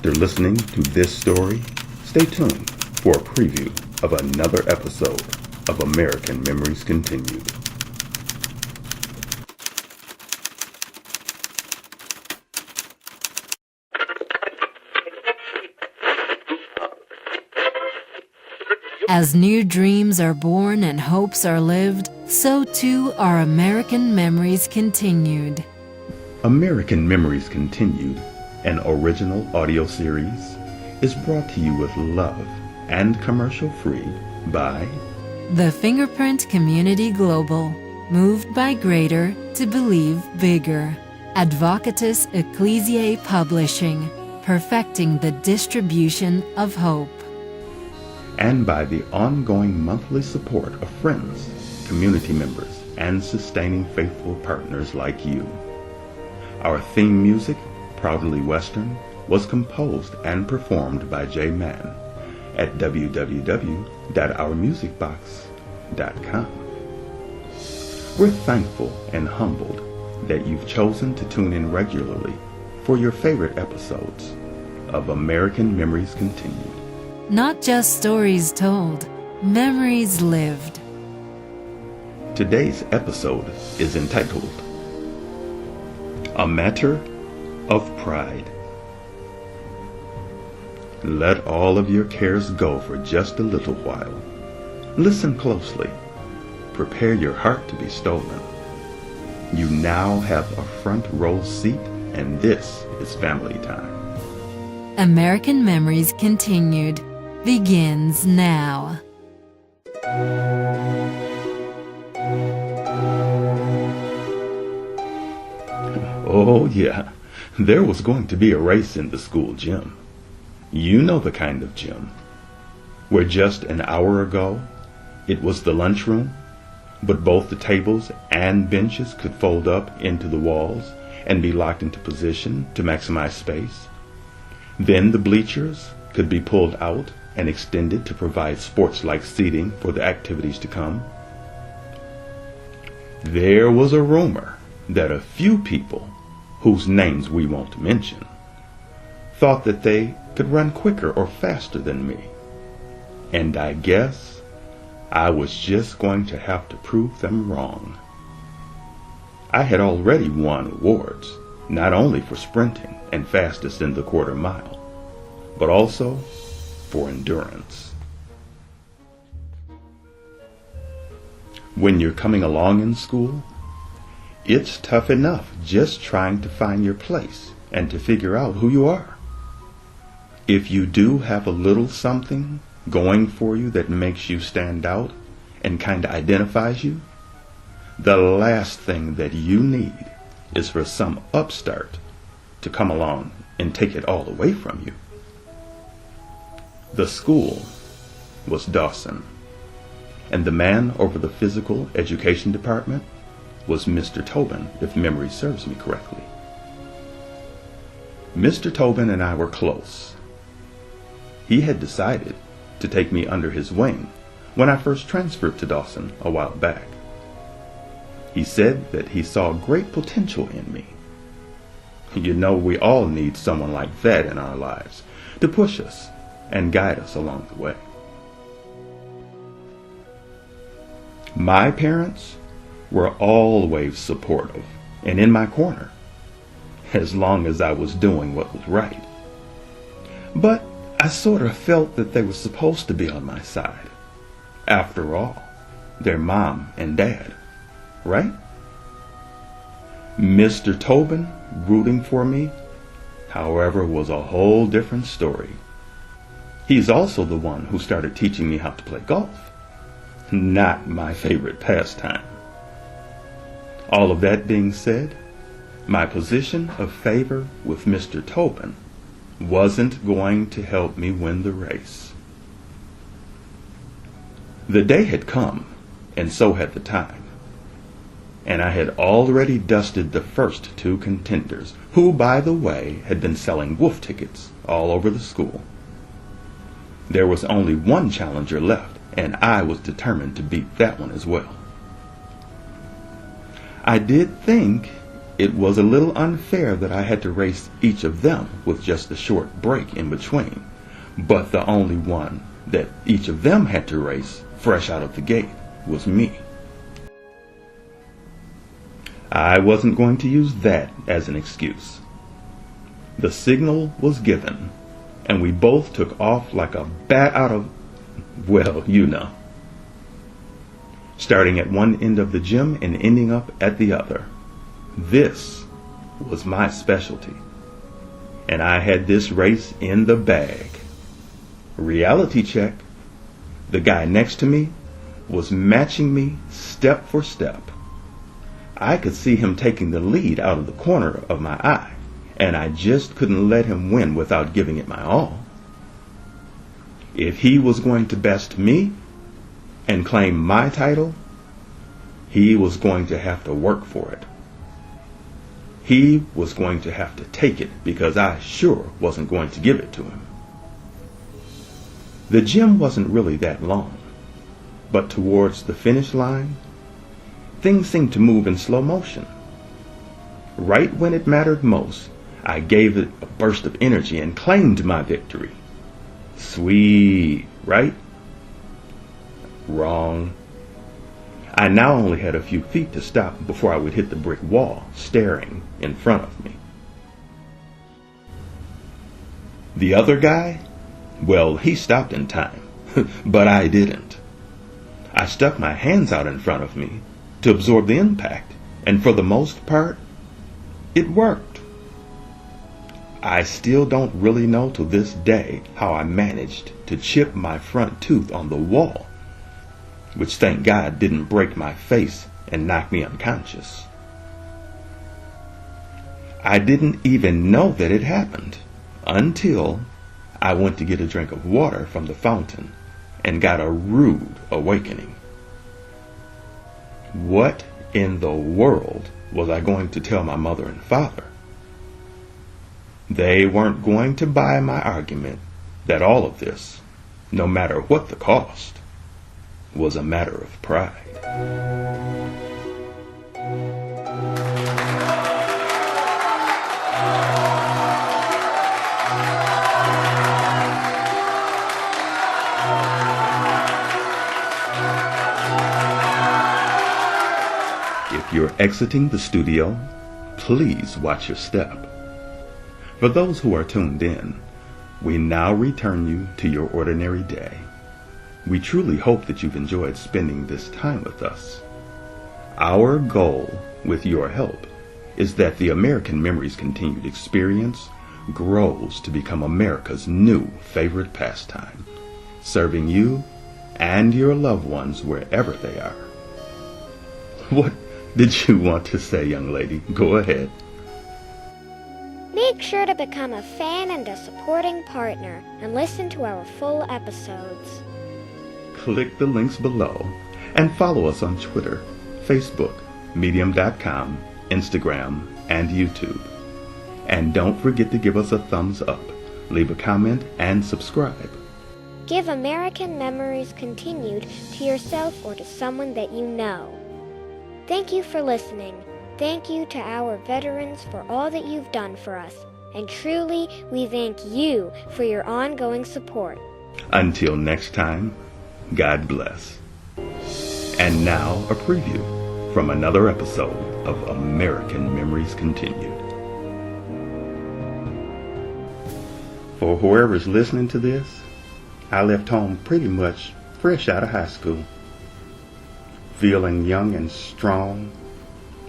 After listening to this story, stay tuned for a preview of another episode of American Memories Continued. As new dreams are born and hopes are lived, so too are American Memories Continued. American Memories Continued, an original audio series, is brought to you with love and commercial-free by The Fingerprint Community Global, moved by greater to believe bigger. Advocatus Ecclesiae Publishing, perfecting the distribution of hope. and by the ongoing monthly support of friends, community members, and sustaining faithful partners like you. Our theme music, Proudly Western, was composed and performed by Jay Mann at www.ourmusicbox.com. We're thankful and humbled that you've chosen to tune in regularly for your favorite episodes of American Memories Continued. Not just stories told, memories lived. Today's episode is entitled A Matter of Pride. Let all of your cares go for just a little while. Listen closely. Prepare your heart to be stolen. You now have a front row seat, and this is family time. American Memories Continued begins now. Oh yeah, there was going to be a race in the school gym. You know the kind of gym where just an hour ago it was the lunchroom, but both the tables and benches could fold up into the walls and be locked into position to maximize space. Then the bleachers could be pulled out and extended to provide sports-like seating for the activities to come. There was a rumor that a few people, whose names we won't mention, thought that they could run quicker or faster than me. And I guess I was just going to have to prove them wrong. I had already won awards, not only for sprinting and fastest in the quarter mile, but also for endurance. When you're coming along in school, it's tough enough just trying to find your place and to figure out who you are. If you do have a little something going for you that makes you stand out and kind of identifies you, the last thing that you need is for some upstart to come along and take it all away from you. The school was Dawson, and the man over the physical education department was Mr. Tobin, if memory serves me correctly. Mr. Tobin and I were close. He had decided to take me under his wing when I first transferred to Dawson a while back. He said that he saw great potential in me. You know, we all need someone like that in our lives to push us and guide us along the way. My parents were always supportive and in my corner, as long as I was doing what was right. But I sort of felt that they were supposed to be on my side. After all, they're mom and dad, right? Mr. Tobin rooting for me, however, was a whole different story. He's also the one who started teaching me how to play golf. Not my favorite pastime. All of that being said, my position of favor with Mr. Tobin wasn't going to help me win the race. The day had come, and so had the time. And I had already dusted the first two contenders, who, by the way, had been selling wolf tickets all over the school. There was only one challenger left, and I was determined to beat that one as well. I did think it was a little unfair that I had to race each of them with just a short break in between, but the only one that each of them had to race fresh out of the gate was me. I wasn't going to use that as an excuse. The signal was given, and we both took off like a bat out of, well, you know. Starting at one end of the gym and ending up at the other. This was my specialty, and I had this race in the bag. Reality check. The guy next to me was matching me step for step. I could see him taking the lead out of the corner of my eye, and I just couldn't let him win without giving it my all. If he was going to best me and claim my title, he was going to have to work for it. He was going to have to take it because I sure wasn't going to give it to him. The gym wasn't really that long, but towards the finish line, things seemed to move in slow motion. Right when it mattered most, I gave it a burst of energy and claimed my victory. Sweet, right? Wrong. I now only had a few feet to stop before I would hit the brick wall staring in front of me. The other guy, well, he stopped in time, but I didn't. I stuck my hands out in front of me to absorb the impact, and for the most part, it worked. I still don't really know to this day how I managed to chip my front tooth on the wall, which thank God didn't break my face and knock me unconscious. I didn't even know that it happened until I went to get a drink of water from the fountain and got a rude awakening. What in the world was I going to tell my mother and father? They weren't going to buy my argument that all of this, no matter what the cost, was a matter of pride. If you're exiting the studio, please watch your step. For those who are tuned in, we now return you to your ordinary day. We truly hope that you've enjoyed spending this time with us. Our goal, with your help, is that the American Memories Continued experience grows to become America's new favorite pastime, serving you and your loved ones wherever they are. What did you want to say, young lady? Go ahead. Make sure to become a fan and a supporting partner and listen to our full episodes. Click the links below and follow us on Twitter, Facebook, Medium.com, Instagram, and YouTube. And don't forget to give us a thumbs up, leave a comment, and subscribe. Give American Memories Continued to yourself or to someone that you know. Thank you for listening. Thank you to our veterans for all that you've done for us. And truly, we thank you for your ongoing support. Until next time, God bless. And now a preview from another episode of American Memories Continued. For whoever's listening to this, I left home pretty much fresh out of high school. Feeling young and strong,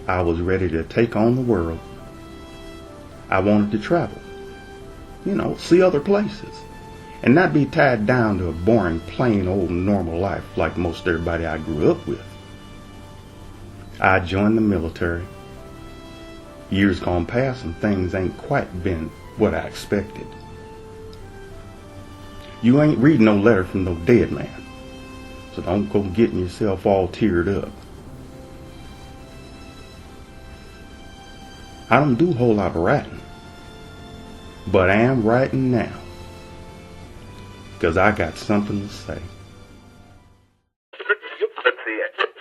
I was ready to take on the world. I wanted to travel, see other places, and not be tied down to a boring, plain old normal life like most everybody I grew up with. I joined the military. Years gone past and things ain't quite been what I expected. You ain't reading no letter from no dead man, so don't go getting yourself all teared up. I don't do a whole lot of writing, but I am writing now, 'cause I got something to say. Let's see it.